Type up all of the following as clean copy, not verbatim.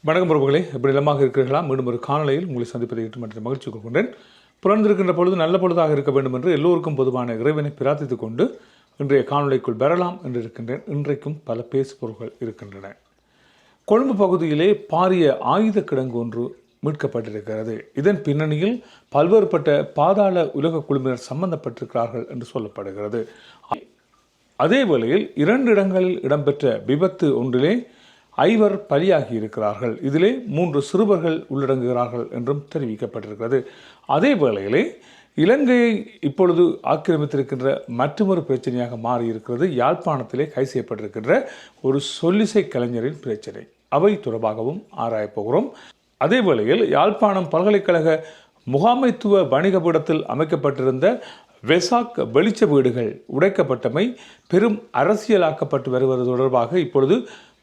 வணக்கம் பிரபுகளே, எப்படி இல்லமாக இருக்கிறீர்களா? மீண்டும் ஒரு காணொலியில் உங்களை சந்திப்பதை ஏற்று மற்ற மகிழ்ச்சி கொள்கின்றேன். புலர்ந்திருக்கின்ற பொழுது நல்ல பொழுதாக இருக்க வேண்டும் என்று எல்லோருக்கும் பொதுவான இறைவனை பிரார்த்தித்துக் கொண்டு இன்றைய காணொலிக்குள் பெறலாம் என்று இருக்கின்றேன். இன்றைக்கும் பல பேசு பொருட்கள் இருக்கின்றன. கொழும்பு பகுதியிலே பாரிய ஆயுத கிடங்கு ஒன்று மீட்கப்பட்டிருக்கிறது. இதன் பின்னணியில் பல்வேறுபட்ட பாதாள உலக குழுவினர் சம்பந்தப்பட்டிருக்கிறார்கள் என்று சொல்லப்படுகிறது. அதே வேளையில் 2 இடங்களில் இடம்பெற்ற விபத்து ஒன்றிலே 5 பலியாகி இருக்கிறார்கள். இதிலே 3 சிறுவர்கள் உள்ளடங்குகிறார்கள் என்றும் தெரிவிக்கப்பட்டிருக்கிறது. அதே வேளையிலே இலங்கையை இப்பொழுது ஆக்கிரமித்திருக்கின்ற மற்றொரு பிரச்சனையாக மாறியிருக்கிறது. யாழ்ப்பாணத்திலே கைது செய்யப்பட்டிருக்கின்ற ஒரு சொல்லிசை கலைஞரின் பிரச்சனை. அவை தொடர்பாகவும் ஆராயப்போகிறோம். அதே வேளையில் யாழ்ப்பாணம் பல்கலைக்கழக முகாமைத்துவ வணிக பீடத்தில் அமைக்கப்பட்டிருந்த வெசாக் வெளிச்ச வீடுகள் உடைக்கப்பட்டமை பெரும் அரசியலாக்கப்பட்டு வருவது தொடர்பாக இப்பொழுது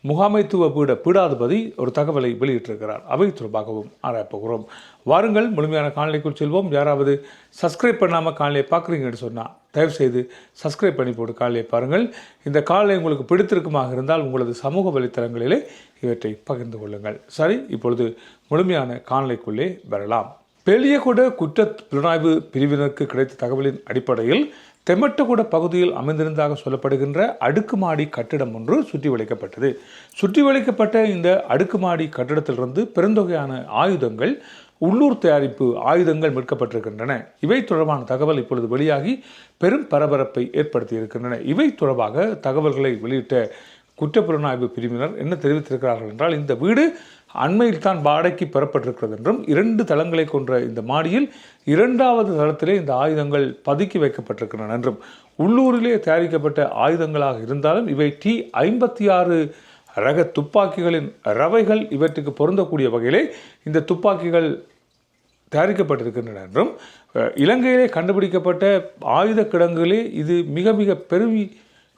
முகாமைத்துவ பீடாதிபதி ஒரு தகவலை வெளியிட்டிருக்கிறார். அவை தொடர்பாகவும் ஆராயப்போகிறோம். வாருங்கள், முழுமையான காணொலிக்குள் செல்வோம். யாராவது சப்ஸ்கிரைப் பண்ணாமல் காணொலியை பார்க்குறீங்கன்னு சொன்னால் தயவுசெய்து சப்ஸ்கிரைப் பண்ணி போட்டு காணொலியை பாருங்கள். இந்த காணொலி உங்களுக்கு பிடித்திருக்குமாக இருந்தால் உங்களது சமூக வலைத்தளங்களிலே இவற்றை பகிர்ந்து கொள்ளுங்கள். சரி, இப்பொழுது முழுமையான காணொலிக்குள்ளே வரலாம். பெலியகுட குற்ற புலனாய்வு பிரிவினருக்கு கிடைத்த தகவலின் அடிப்படையில் தெமட்டகுட பகுதியில் அமைந்திருந்ததாக சொல்லப்படுகின்ற அடுக்குமாடி கட்டிடம் ஒன்று சுற்றி வளைக்கப்பட்டது. சுற்றி வளைக்கப்பட்ட இந்த அடுக்குமாடி கட்டிடத்திலிருந்து பெருந்தொகையான ஆயுதங்கள், உள்ளூர் தயாரிப்பு ஆயுதங்கள் மீட்கப்பட்டிருக்கின்றன. இவை தொடர்பான தகவல் இப்பொழுது வெளியாகி பெரும் பரபரப்பை ஏற்படுத்தி இருக்கின்றன. இவை தொடர்பாக தகவல்களை வெளியிட்ட குற்றப்புலனாய்வு பிரிவினர் என்ன தெரிவித்திருக்கிறார்கள் என்றால், இந்த வீடு அண்மையில் தான் வாடகைக்கு பெறப்பட்டிருக்கிறது என்றும் 2 தளங்களை கொண்ட இந்த மாடியில் 2வது தளத்திலே இந்த ஆயுதங்கள் பதுக்கி வைக்கப்பட்டிருக்கின்றன என்றும், உள்ளூரிலே தயாரிக்கப்பட்ட ஆயுதங்களாக இருந்தாலும் இவை T56 ரக துப்பாக்கிகளின் ரவைகள் இவற்றுக்கு பொருந்தக்கூடிய வகையிலே இந்த துப்பாக்கிகள் தயாரிக்கப்பட்டிருக்கின்றன என்றும், இலங்கையிலே கண்டுபிடிக்கப்பட்ட ஆயுத கிடங்குகளே இது மிக மிக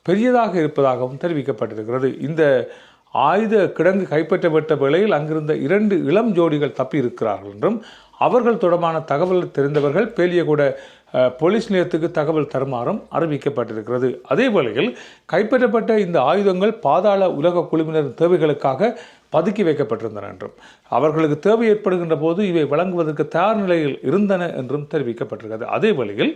பெரியதாக இருப்பதாகவும் தெரிவிக்கப்பட்டிருக்கிறது. இந்த ஆயுத கிடங்கு கைப்பற்றப்பட்ட வேளையில் அங்கிருந்த 2 இளம் ஜோடிகள் தப்பி இருக்கிறார்கள் என்றும், அவர்கள் தொடர்பான தகவல் தெரிந்தவர்கள் பேலியகுட போலீஸ் நிலையத்துக்கு தகவல் தருமாறும் அறிவிக்கப்பட்டிருக்கிறது. அதே வேளையில் கைப்பற்றப்பட்ட இந்த ஆயுதங்கள் பாதாள உலக குழுவினரின் தேவைகளுக்காக பதுக்கி வைக்கப்பட்டிருந்தன என்றும், அவர்களுக்கு தேவை ஏற்படுகின்ற போது இவை வழங்குவதற்கு தயார் நிலையில் இருந்தன என்றும் தெரிவிக்கப்பட்டிருக்கிறது. அதே வேளையில்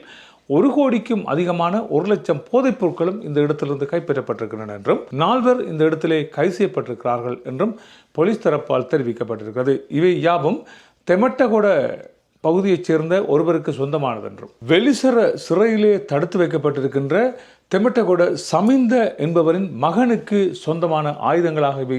1 கோடிக்கும் அதிகமான 1 லட்சம் போதைப் பொருட்களும் இந்த இடத்திலிருந்து கைப்பற்றப்பட்டிருக்கின்றன என்றும், 4 இந்த இடத்திலே கைது செய்யப்பட்டிருக்கிறார்கள் என்றும் போலீஸ் தரப்பால் தெரிவிக்கப்பட்டிருக்கிறது. இவை யாவும் தெமட்டகொட பகுதியைச் சேர்ந்த ஒருவருக்கு சொந்தமானது என்றும், வெளிசர சிறையிலே தடுத்து வைக்கப்பட்டிருக்கின்ற தெமட்டகொட சமிந்த என்பவரின் மகனுக்கு சொந்தமான ஆயுதங்களாக இவை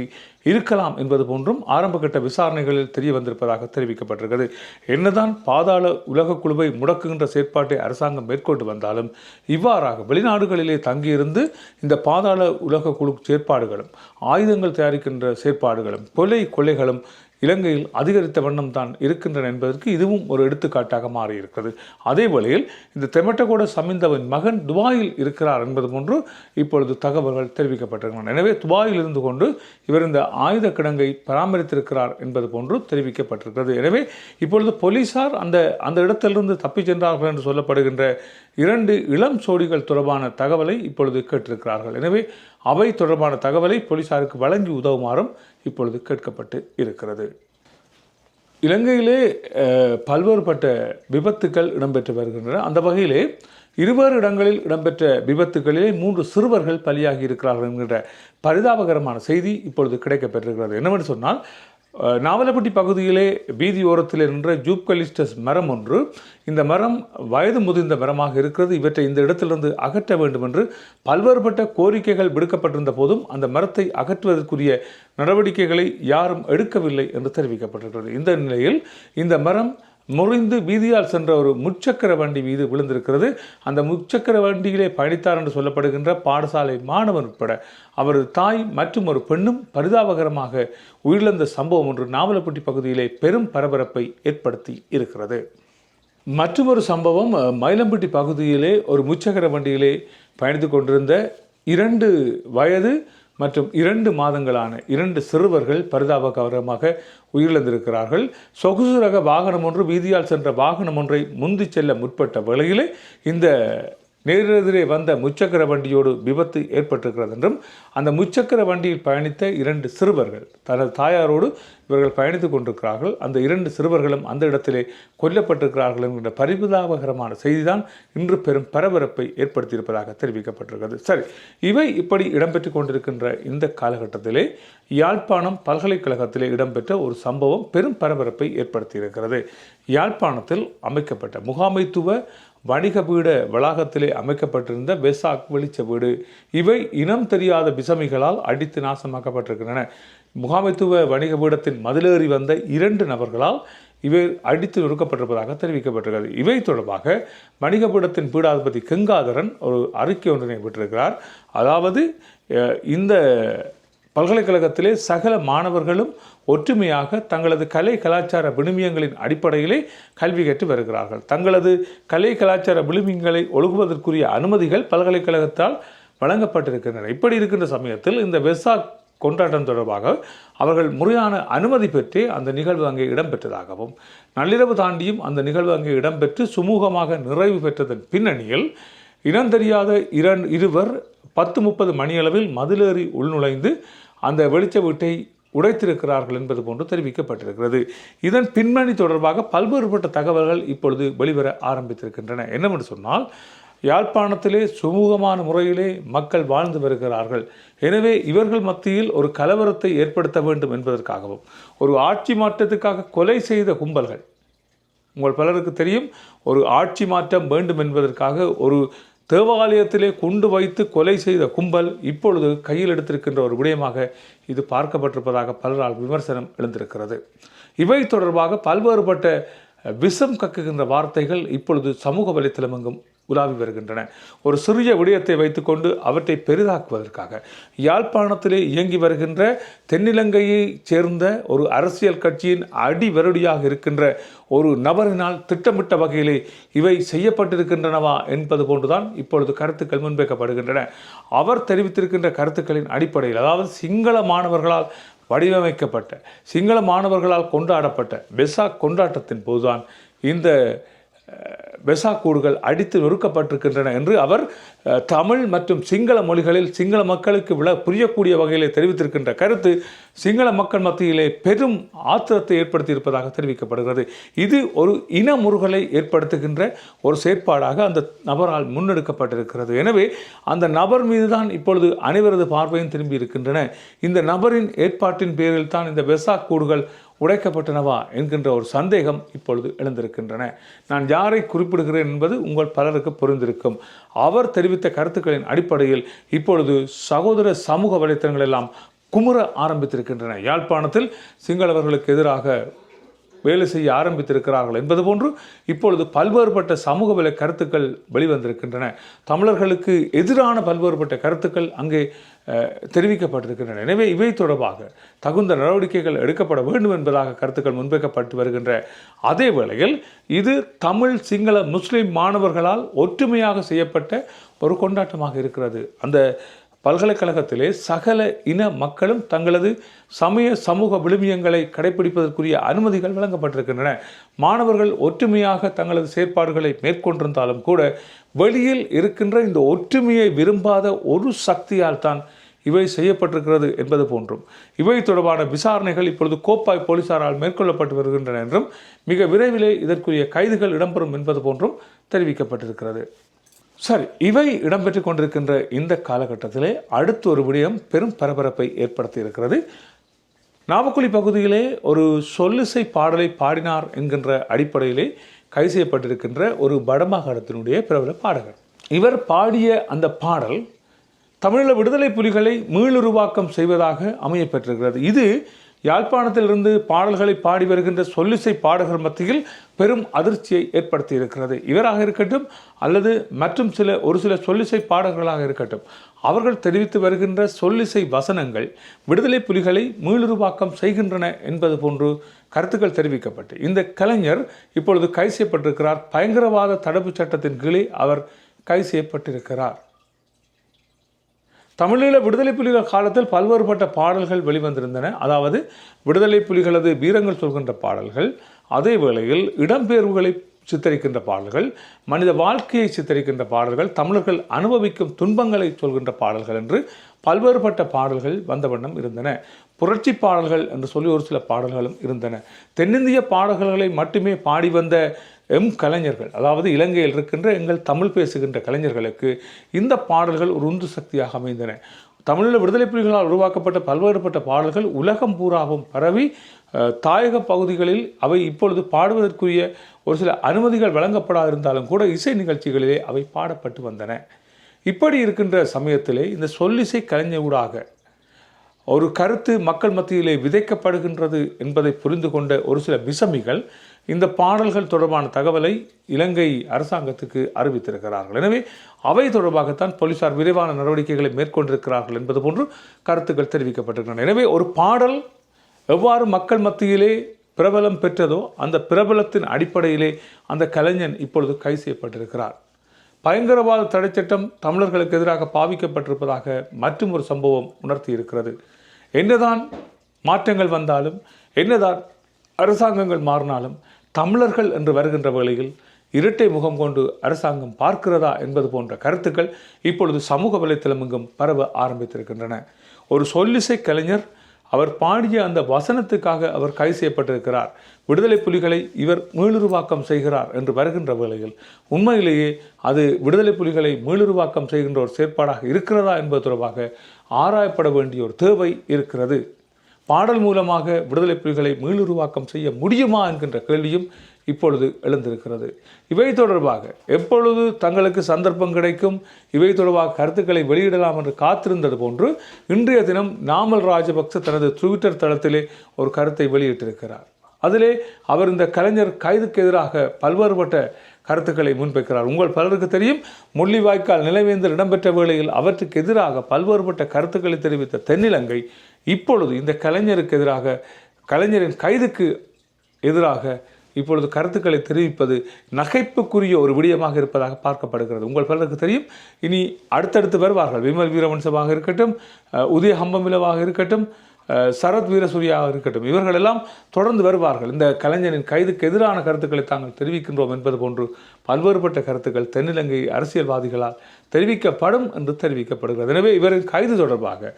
இருக்கலாம் என்பது போன்றும் ஆரம்பகட்ட விசாரணைகளில் தெரிய வந்திருப்பதாக தெரிவிக்கப்பட்டிருக்கிறது. என்னதான் பாதாள உலக குழுவை முடக்குகின்ற செயற்பாட்டை அரசாங்கம் மேற்கொண்டு வந்தாலும், இவ்வாறாக வெளிநாடுகளிலே தங்கியிருந்து இந்த பாதாள உலக குழு செயற்பாடுகளும் ஆயுதங்கள் தயாரிக்கின்ற செயற்பாடுகளும் கொள்ளைகளும் இலங்கையில் அதிகரித்த வண்ணம் தான் இருக்கின்றன என்பதற்கு இதுவும் ஒரு எடுத்துக்காட்டாக மாறியிருக்கிறது. அதே வேளையில் இந்த தெமட்டகொட சமிந்தவின் மகன் துபாயில் இருக்கிறார் என்பது போன்று இப்பொழுது தகவல்கள் தெரிவிக்கப்பட்டிருக்கின்றன. எனவே துபாயில் இருந்து கொண்டு இவர் இந்த ஆயுத கிடங்கை பராமரித்திருக்கிறார் என்பது போன்று தெரிவிக்கப்பட்டிருக்கிறது. எனவே இப்பொழுது போலீசார் அந்த இடத்திலிருந்து தப்பிச் சென்றார்கள் என்று சொல்லப்படுகின்ற 2 இளம் சோடிகள் தொடர்பான தகவலை இப்பொழுது கேட்டிருக்கிறார்கள். எனவே அவை தொடர்பான தகவலை போலீசாருக்கு வழங்கி உதவுமாறும் இப்பொழுது கேட்கப்பட்டு இருக்கிறது. இலங்கையிலே பல்வேறுபட்ட விபத்துக்கள் இடம்பெற்று வருகின்றன. அந்த வகையிலே 2 இடங்களில் இடம்பெற்ற விபத்துகளிலே 3 சிறுவர்கள் பலியாகி இருக்கிறார்கள் என்கின்ற பரிதாபகரமான செய்தி இப்பொழுது கிடைக்கப்பெற்றிருக்கிறது. என்னவென்று சொன்னால், நாவலப்பட்டி பகுதியிலே வீதியோரத்தில் நின்ற ஜூப்கலிஸ்டஸ் மரம் ஒன்று, இந்த மரம் வயது முதிர்ந்த மரமாக இருக்கிறது. இவற்றை இந்த இடத்திலிருந்து அகற்ற வேண்டும் என்று பல்வேறுபட்ட கோரிக்கைகள் விடுக்கப்பட்டிருந்த போதும் அந்த மரத்தை அகற்றுவதற்குரிய நடவடிக்கைகளை யாரும் எடுக்கவில்லை என்று தெரிவிக்கப்பட்டிருக்கிறது. இந்த நிலையில் இந்த மரம் முறிந்து வீதியால் சென்ற ஒரு முச்சக்கர வண்டி மீது விழுந்திருக்கிறது. அந்த முச்சக்கர வண்டியிலே பயணித்தார் என்று சொல்லப்படுகின்ற பாடசாலை மாணவன் உட்பட அவரது தாய் மற்றும் ஒரு பெண்ணும் பரிதாபகரமாக உயிரிழந்த சம்பவம் ஒன்று நாவலப்பட்டி பகுதியிலே பெரும் பரபரப்பை ஏற்படுத்தி இருக்கிறது. மற்றொரு சம்பவம் மயிலம்பட்டி பகுதியிலே ஒரு முச்சக்கர வண்டியிலே பயணித்து கொண்டிருந்த 2 வயது மற்றும் 2 மாதங்களான 2 சிறுவர்கள் பரிதாபகரமாக உயிரிழந்திருக்கிறார்கள். சொகுசு ரக வாகனம் ஒன்று வீதியால் சென்ற வாகனம் ஒன்றை முந்தி செல்ல முற்பட்ட வேளையிலே இந்த நேரெதிரே வந்த முச்சக்கர வண்டியோடு விபத்து ஏற்பட்டிருக்கிறது என்றும், அந்த முச்சக்கர வண்டியில் பயணித்த 2 சிறுவர்கள் தனது தாயாரோடு இவர்கள் பயணித்துக் கொண்டிருக்கிறார்கள். அந்த 2 சிறுவர்களும் அந்த இடத்திலே கொல்லப்பட்டிருக்கிறார்கள் என்கின்ற பரிதாபகரமான செய்திதான் இன்று பெரும் பரபரப்பை ஏற்படுத்தியிருப்பதாக தெரிவிக்கப்பட்டிருக்கிறது. சரி, இவை இப்படி இடம்பெற்றுக் கொண்டிருக்கின்ற இந்த காலகட்டத்திலே யாழ்ப்பாணம் பல்கலைக்கழகத்திலே இடம்பெற்ற ஒரு சம்பவம் பெரும் பரபரப்பை ஏற்படுத்தியிருக்கிறது. யாழ்ப்பாணத்தில் அமைக்கப்பட்ட முகாமைத்துவ வணிக வீட வளாகத்திலே அமைக்கப்பட்டிருந்த வெசாக் வெளிச்ச வீடு இவை இனம் தெரியாத விசமிகளால் அடித்து நாசமாக்கப்பட்டிருக்கின்றன. முகாமைத்துவ வணிக வீடத்தின் மதிலேறி வந்த 2 நபர்களால் இவை அடித்து நொறுக்கப்பட்டிருப்பதாக தெரிவிக்கப்பட்டிருக்கிறது. இவை தொடர்பாக வணிக பீடத்தின் பீடாதிபதி கங்காதரன் ஒரு அறிக்கை ஒன்றினை விட்டிருக்கிறார். அதாவது இந்த பல்கலைக்கழகத்திலே சகல மாணவர்களும் ஒற்றுமையாக தங்களது கலை கலாச்சார விழுமியங்களின் அடிப்படையிலே கல்வி கற்று வருகிறார்கள். தங்களது கலை கலாச்சார விழுமியங்களை ஒழுகுவதற்குரிய அனுமதிகள் பல்கலைக்கழகத்தால் வழங்கப்பட்டிருக்கின்றன. இப்படி இருக்கின்ற சமயத்தில் இந்த வெசாக் கொண்டாட்டம் தொடர்பாக அவர்கள் முறையான அனுமதி பெற்றே அந்த நிகழ்வு அங்கே இடம்பெற்றதாகவும் நள்ளிரவு தாண்டியும் அந்த நிகழ்வு அங்கே இடம்பெற்று சுமூகமாக நிறைவு பெற்றதன் பின்னணியில் இனம் தெரியாத இருவர் 10:30 மணியளவில் மதிலேறி உள்நுழைந்து அந்த வெளிச்ச வீட்டை உடைத்திருக்கிறார்கள் என்பது போன்று தெரிவிக்கப்பட்டிருக்கிறது. இதன் பின்னணி தொடர்பாக பல்வேறுபட்ட தகவல்கள் இப்பொழுது வெளிவர ஆரம்பித்திருக்கின்றன. என்னவென்று சொன்னால், யாழ்ப்பாணத்திலே சுமூகமான முறையிலே மக்கள் வாழ்ந்து வருகிறார்கள். எனவே இவர்கள் மத்தியில் ஒரு கலவரத்தை ஏற்படுத்த வேண்டும் என்பதற்காகவும் ஒரு ஆட்சி மாற்றத்துக்காக கொலை செய்த கும்பல்கள், உங்கள் பலருக்கு தெரியும், ஒரு ஆட்சி மாற்றம் வேண்டும் என்பதற்காக ஒரு தேவாலயத்திலே கொண்டு வைத்து கொலை செய்த கும்பல் இப்பொழுது கையில் எடுத்திருக்கின்ற ஒரு விடயமாக இது பார்க்கப்பட்டிருப்பதாக பலரால் விமர்சனம் எழுந்திருக்கிறது. இவை தொடர்பாக பல்வேறுபட்ட விஷம் கக்குகின்ற வார்த்தைகள் இப்பொழுது சமூக வலைத்தளம் எங்கும் உலாவி வருகின்றன. ஒரு சிறிய விடயத்தை வைத்துக்கொண்டு அவற்றை பெரிதாக்குவதற்காக யாழ்ப்பாணத்திலே இயங்கி வருகின்ற தென்னிலங்கையைச் சேர்ந்த ஒரு அரசியல் கட்சியின் அடிவருடியாக இருக்கின்ற ஒரு நபரினால் திட்டமிட்ட வகையிலே இவை செய்யப்பட்டிருக்கின்றனவா என்பது போன்றுதான் இப்பொழுது கருத்துக்கள் முன்வைக்கப்படுகின்றன. அவர் தெரிவித்திருக்கின்ற கருத்துக்களின் அடிப்படையில், அதாவது சிங்கள மாணவர்களால் வடிவமைக்கப்பட்ட, சிங்கள மாணவர்களால் கொண்டாடப்பட்ட வெசாக் கொண்டாட்டத்தின் போதுதான் இந்த வெசாக் கூடுகள் அடித்து நொறுக்கப்பட்டிருக்கின்றன என்று அவர் தமிழ் மற்றும் சிங்கள மொழிகளில் சிங்கள மக்களுக்கு புரியக்கூடிய வகையிலே தெரிவித்திருக்கின்ற கருத்து சிங்கள மக்கள் மத்தியிலே பெரும் ஆத்திரத்தை ஏற்படுத்தியிருப்பதாக தெரிவிக்கப்படுகிறது. இது ஒரு இன முறுகலை ஏற்படுத்துகின்ற ஒரு செயற்பாடாக அந்த நபரால் முன்னெடுக்கப்பட்டிருக்கிறது. எனவே அந்த நபர் மீதுதான் இப்பொழுது அனைவரது பார்வையும் திரும்பி இருக்கின்றன. இந்த நபரின் ஏற்பாட்டின் பேரில் தான் இந்த வெசாக் கூடுகள் உடைக்கப்பட்டனவா என்கின்ற ஒரு சந்தேகம் இப்பொழுது எழுந்திருக்கின்றன. நான் யாரை குறிப்பிடுகிறேன் என்பது உங்கள் பலருக்கு புரிந்திருக்கும். அவர் தெரிவித்த கருத்துக்களின் அடிப்படையில் இப்பொழுது சகோதர சமூக வலைத்தளங்கள் எல்லாம் குமுற ஆரம்பித்திருக்கின்றன. யாழ்ப்பாணத்தில் சிங்களவர்களுக்கு எதிராக வேலை செய்ய ஆரம்பித்திருக்கிறார்கள் என்பது போன்று இப்பொழுது பல்வேறுபட்ட சமூக வலை கருத்துக்கள் வெளிவந்திருக்கின்றன. தமிழர்களுக்கு எதிரான பல்வேறுபட்ட கருத்துக்கள் அங்கே தெரிவிக்கப்பட்டிருக்கின்றன. எனவே இவை தொடர்பாக தகுந்த நடவடிக்கைகள் எடுக்கப்பட வேண்டும் என்பதாக கருத்துக்கள் முன்வைக்கப்பட்டு வருகின்ற அதே வேளையில் இது தமிழ் சிங்கள முஸ்லிம் மாணவர்களால் ஒற்றுமையாக செய்யப்பட்ட ஒரு கொண்டாட்டமாக இருக்கிறது. அந்த பல்கலைக்கழகத்திலே சகல இன மக்களும் தங்களது சமய சமூக விழுமியங்களை கடைபிடிப்பதற்குரிய அனுமதிகள் வழங்கப்பட்டிருக்கின்றன. மாணவர்கள் ஒற்றுமையாக தங்களது செயற்பாடுகளை மேற்கொண்டிருந்தாலும் கூட வெளியில் இருக்கின்ற இந்த ஒற்றுமையை விரும்பாத ஒரு சக்தியால் தான் இவை செய்யப்பட்டிருக்கிறது என்பது போன்றும் இவை தொடர்பான விசாரணைகள் இப்பொழுது கோப்பாய் போலீசாரால் மேற்கொள்ளப்பட்டு வருகின்றன என்றும் மிக விரைவிலே இதற்குரிய கைதுகள் இடம்பெறும் என்பது போன்றும் தெரிவிக்கப்பட்டிருக்கிறது. சரி, இவை இடம்பெற்றுக் கொண்டிருக்கின்ற இந்த காலகட்டத்திலே அடுத்த ஒரு விடயம் பெரும் பரபரப்பை ஏற்படுத்தி இருக்கிறது. நாவக்குழி பகுதியிலே ஒரு சொல்லிசை பாடலை பாடினார் என்கின்ற அடிப்படையிலே கைது செய்யப்பட்டிருக்கின்ற ஒரு வடமாகாணத்தினுடைய பிரபல பாடகர். இவர் பாடிய அந்த பாடல் தமிழீழ விடுதலை புலிகளை மீளுருவாக்கம் செய்வதாக அமையப்பெற்றிருக்கிறது. இது யாழ்ப்பாணத்திலிருந்து பாடல்களை பாடி வருகின்ற சொல்லிசை பாடகர் மத்தியில் பெரும் அதிர்ச்சியை ஏற்படுத்தி இருக்கிறது. இவராக இருக்கட்டும் அல்லது மற்றும் ஒரு சில சொல்லிசை பாடகர்களாக இருக்கட்டும், அவர்கள் தெரிவித்து வருகின்ற சொல்லிசை வசனங்கள் விடுதலை புலிகளை மீளுருவாக்கம் செய்கின்றன என்பது போன்று கருத்துக்கள் தெரிவிக்கப்பட்டு இந்த கலைஞர் இப்பொழுது கைது செய்யப்பட்டிருக்கிறார். பயங்கரவாத தடுப்புச் சட்டத்தின் கீழே அவர் கைது செய்யப்பட்டிருக்கிறார். தமிழீழ விடுதலை புலிகள் காலத்தில் பல்வேறுபட்ட பாடல்கள் வெளிவந்திருந்தன. அதாவது விடுதலை புலிகளது வீரங்கள் சொல்கின்ற பாடல்கள், அதே வேளையில் இடம்பெயர்வுகளை சித்தரிக்கின்ற பாடல்கள், மனித வாழ்க்கையை சித்தரிக்கின்ற பாடல்கள், தமிழர்கள் அனுபவிக்கும் துன்பங்களை சொல்கின்ற பாடல்கள் என்று பல்வேறுபட்ட பாடல்கள் வந்த வண்ணம் இருந்தன. புரட்சி பாடல்கள் என்று சொல்லி ஒரு சில பாடல்களும் இருந்தன. தென்னிந்திய பாடல்களை மட்டுமே பாடி வந்த கலைஞர்கள், அதாவது இலங்கையில் இருக்கின்ற எங்கள் தமிழ் பேசுகின்ற கலைஞர்களுக்கு இந்த பாடல்கள் ஒரு உந்து சக்தியாக அமைந்தன. தமிழில் விடுதலை புலிகளால் உருவாக்கப்பட்ட பல்வேறுபட்ட பாடல்கள் உலகம் பூராவும் பரவி தாயக பகுதிகளில் அவை இப்பொழுது பாடுவதற்குரிய ஒரு சில அனுமதிகள் வழங்கப்படாதிருந்தாலும் கூட இசை நிகழ்ச்சிகளிலே அவை பாடப்பட்டு வந்தன. இப்படி இருக்கின்ற சமயத்திலே இந்த சொல்லிசை கலைஞூடாக ஒரு கருத்து மக்கள் மத்தியிலே விதைக்கப்படுகின்றது என்பதை புரிந்து கொண்ட ஒரு சில விசமிகள் இந்த பாடல்கள் தொடர்பான தகவலை இலங்கை அரசாங்கத்துக்கு அறிவித்திருக்கிறார்கள். எனவே அவை தொடர்பாகத்தான் போலீசார் விரைவான நடவடிக்கைகளை மேற்கொண்டிருக்கிறார்கள் என்பது போன்று கருத்துக்கள் தெரிவிக்கப்பட்டிருக்கின்றன. எனவே ஒரு பாடல் எவ்வாறு மக்கள் மத்தியிலே பிரபலம் பெற்றதோ அந்த பிரபலத்தின் அடிப்படையிலே அந்த கலைஞன் இப்பொழுது கைது செய்யப்பட்டிருக்கிறார். பயங்கரவாத தடை சட்டம் தமிழர்களுக்கு எதிராக பாவிக்கப்பட்டிருப்பதாக மற்றும் ஒரு சம்பவம் உணர்த்தி இருக்கிறது. என்னதான் மாற்றங்கள் வந்தாலும், என்னதான் அரசாங்கங்கள் மாறினாலும், தமிழர்கள் என்று வருகின்ற வேளையில் இரட்டை முகம் கொண்டு அரசாங்கம் பார்க்கிறதா என்பது போன்ற கருத்துக்கள் இப்பொழுது சமூக வலைத்தளம் எங்கும் பரவ ஆரம்பித்திருக்கின்றன. ஒரு சொல்லிசை கலைஞர் அவர் பாடிய அந்த வசனத்துக்காக அவர் கைது செய்யப்பட்டிருக்கிறார். விடுதலை புலிகளை இவர் மீளுருவாக்கம் செய்கிறார் என்று வருகின்ற வேளையில் உண்மையிலேயே அது விடுதலை புலிகளை மீளுருவாக்கம் செய்கின்ற ஒரு செயற்பாடாக இருக்கிறதா என்பது தொடர்பாக ஆராயப்பட வேண்டிய ஒரு தேவை இருக்கிறது. பாடல் மூலமாக விடுதலை புலிகளை மீளுருவாக்கம் செய்ய முடியுமா என்கின்ற கேள்வியும் இப்பொழுது எழுந்திருக்கிறது. இவை தொடர்பாக எப்பொழுது தங்களுக்கு சந்தர்ப்பம் கிடைக்கும், இவை தொடர்பாக கருத்துக்களை வெளியிடலாம் என்று காத்திருந்தது போன்று இன்றைய தினம் நாமல் ராஜபக்ச தனது ட்விட்டர் தளத்திலே ஒரு கருத்தை வெளியிட்டிருக்கிறார். அதிலே அவர் இந்த கலைஞர் கைதுக்கு எதிராக பல்வேறுபட்ட கருத்துக்களை முன்வைக்கிறார். உங்கள் பலருக்கு தெரியும், முள்ளிவாய்க்கால் நிலைவேந்தல் இடம்பெற்ற வேளையில் அவற்றுக்கு எதிராக பல்வேறுபட்ட கருத்துக்களை தெரிவித்த தென்னிலங்கை இப்பொழுது இந்த கலைஞருக்கு எதிராக, கலைஞரின் கைதுக்கு எதிராக இப்பொழுது கருத்துக்களை தெரிவிப்பது நகைப்புக்குரிய ஒரு விடயமாக இருப்பதாக பார்க்கப்படுகிறது. உங்கள் பலருக்கு தெரியும், இனி அடுத்தடுத்து வருவார்கள். விமல் வீரவன்சமாக இருக்கட்டும், உதய ஹம்பமிலவாக இருக்கட்டும், சரத் வீரசூரியாக இருக்கட்டும், இவர்களெல்லாம் தொடர்ந்து வருவார்கள். இந்த கலைஞரின் கைதுக்கு எதிரான கருத்துக்களை தாங்கள் தெரிவிக்கின்றோம் என்பது போன்று பல்வேறுபட்ட கருத்துக்கள் தென்னிலங்கை அரசியல்வாதிகளால் தெரிவிக்கப்படும் என்று தெரிவிக்கப்படுகிறது. எனவே இவரின் கைது தொடர்பாக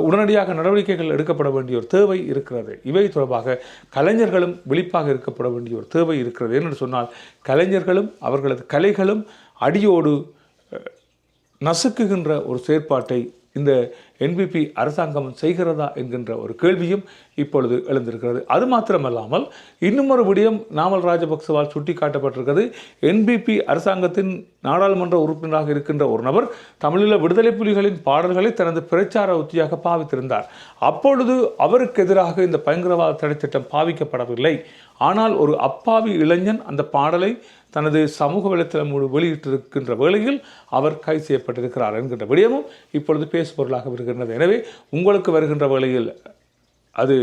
உடனடியாக நடவடிக்கைகள் எடுக்கப்பட வேண்டிய ஒரு தேவை இருக்கிறது. இவை தொடர்பாக கலைஞர்களும் விழிப்பாக இருக்கப்பட வேண்டிய ஒரு தேவை இருக்கிறது. என்று சொன்னால் கலைஞர்களும் அவர்களது கலைகளும் அடியோடு நசுக்குகின்ற ஒரு செயற்பாட்டை இந்த என்பிபி அரசாங்கம் செய்கிறதா என்கின்ற ஒரு கேள்வியும் இப்பொழுது எழுந்திருக்கிறது. அது மாத்திரமல்லாமல் இன்னும் ஒரு விடயம் நாமல் ராஜபக்சவால் சுட்டிக்காட்டப்பட்டிருக்கிறது. என்பிபி அரசாங்கத்தின் நாடாளுமன்ற உறுப்பினராக இருக்கின்ற ஒரு நபர் தமிழீழ விடுதலை புலிகளின் பாடல்களை தனது பிரச்சார உத்தியாக பாவித்திருந்தார். அப்பொழுது அவருக்கு எதிராக இந்த பயங்கரவாத தடை சட்டம் பாவிக்கப்படவில்லை. ஆனால் ஒரு அப்பாவி இளைஞன் அந்த பாடலை தனது சமூக வலைத்தளம் வெளியிட்டிருக்கின்ற வேளையில் அவர் கைது செய்யப்பட்டிருக்கிறார் என்கின்ற விடயமும் இப்பொழுது பேசுபொருளாக வருகின்றது. எனவே உங்களுக்கு வருகின்ற வேளையில் அது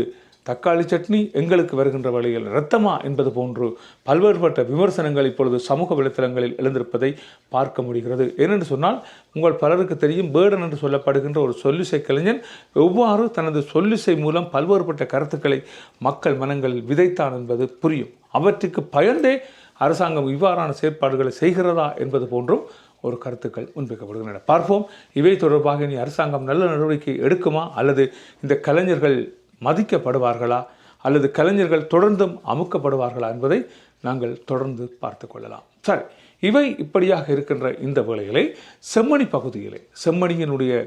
தக்காளி சட்னி, எங்களுக்கு வருகின்ற வேளையில் இரத்தமா என்பது போன்று பல்வேறுபட்ட விமர்சனங்கள் இப்பொழுது சமூக வலைத்தளங்களில் எழுந்திருப்பதை பார்க்க முடிகிறது. ஏனென்று சொன்னால் உங்கள் பலருக்கு தெரியும், பேர்டன் என்று சொல்லப்படுகின்ற ஒரு சொல்லிசை கலைஞன் எவ்வாறு தனது சொல்லிசை மூலம் பல்வேறுபட்ட கருத்துக்களை மக்கள் மனங்களில் விதைத்தான் என்பது புரியும். அவற்றுக்கு பயந்தே அரசாங்கம் இவ்வாறான செயற்பாடுகளை செய்கிறதா என்பது போன்றும் ஒரு கருத்துக்கள் முன்வைக்கப்படுகின்றன. பார்ப்போம், இவை தொடர்பாக இனி அரசாங்கம் நல்ல நடவடிக்கை எடுக்குமா, அல்லது இந்த கலைஞர்கள் மதிக்கப்படுவார்களா, அல்லது கலைஞர்கள் தொடர்ந்தும் அமுக்கப்படுவார்களா என்பதை நாங்கள் தொடர்ந்து பார்த்து கொள்ளலாம். சரி, இவை இப்படியாக இருக்கின்ற இந்த வேளைகளை செம்மணி பகுதியிலே செம்மணியினுடைய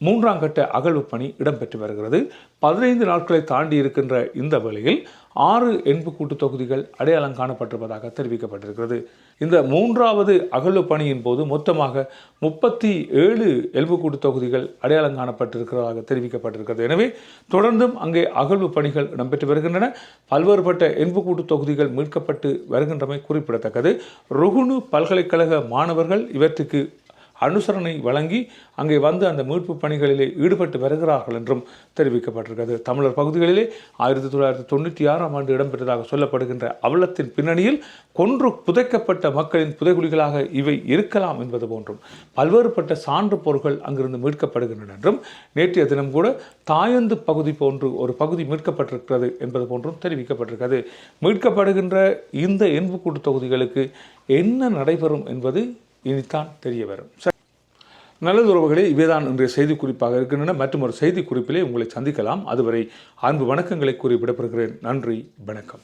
3ஆம் கட்ட அகழ்வு பணி இடம்பெற்று வருகிறது. 15 நாட்களை தாண்டி இருக்கின்ற இந்த வேளையில் 6 எண்புக்கூட்டு தொகுதிகள் அடையாளம் காணப்பட்டிருப்பதாக தெரிவிக்கப்பட்டிருக்கிறது. இந்த 3வது அகழ்வு பணியின் போது மொத்தமாக 37 எலும்புக்கூட்டு தொகுதிகள் அடையாளம் காணப்பட்டிருக்கிறதாக தெரிவிக்கப்பட்டிருக்கிறது. எனவே தொடர்ந்தும் அங்கே அகழ்வு பணிகள் இடம்பெற்று வருகின்றன. பல்வேறுபட்ட எண்புக்கூட்டு தொகுதிகள் மீட்கப்பட்டு வருகின்றமை குறிப்பிடத்தக்கது. ருகுணு பல்கலைக்கழக மாணவர்கள் இவற்றுக்கு அனுசரணை வழங்கி அங்கே வந்து அந்த மீட்பு பணிகளிலே ஈடுபட்டு வருகிறார்கள் என்றும் தெரிவிக்கப்பட்டிருக்கிறது. தமிழர் பகுதிகளிலே 1996ஆம் ஆண்டு இடம்பெற்றதாக சொல்லப்படுகின்ற அவலத்தின் பின்னணியில் கொன்று புதைக்கப்பட்ட மக்களின் புதைகுழிகளாக இவை இருக்கலாம் என்பது போன்றும் பல்வேறுபட்ட சான்று பொருட்கள் அங்கிருந்து மீட்கப்படுகின்றன என்றும், நேற்றைய தினம் கூட தாயந்து பகுதி போன்று ஒரு பகுதி மீட்கப்பட்டிருக்கிறது என்பது போன்றும் தெரிவிக்கப்பட்டிருக்கிறது. மீட்கப்படுகின்ற இந்த எண்புக்கூட்டு தொகுதிகளுக்கு என்ன நடைபெறும் என்பது இனித்தான் தெரிய வரும். நல்லது உறவுகளே, இவைதான் இன்றைய செய்தி குறிப்பாக இருக்கின்றன. மற்றும் ஒரு செய்தி குறிப்பிலே உங்களை சந்திக்கலாம். அதுவரை அன்பு வணக்கங்களை கூறி விடப்படுகிறேன். நன்றி, வணக்கம்.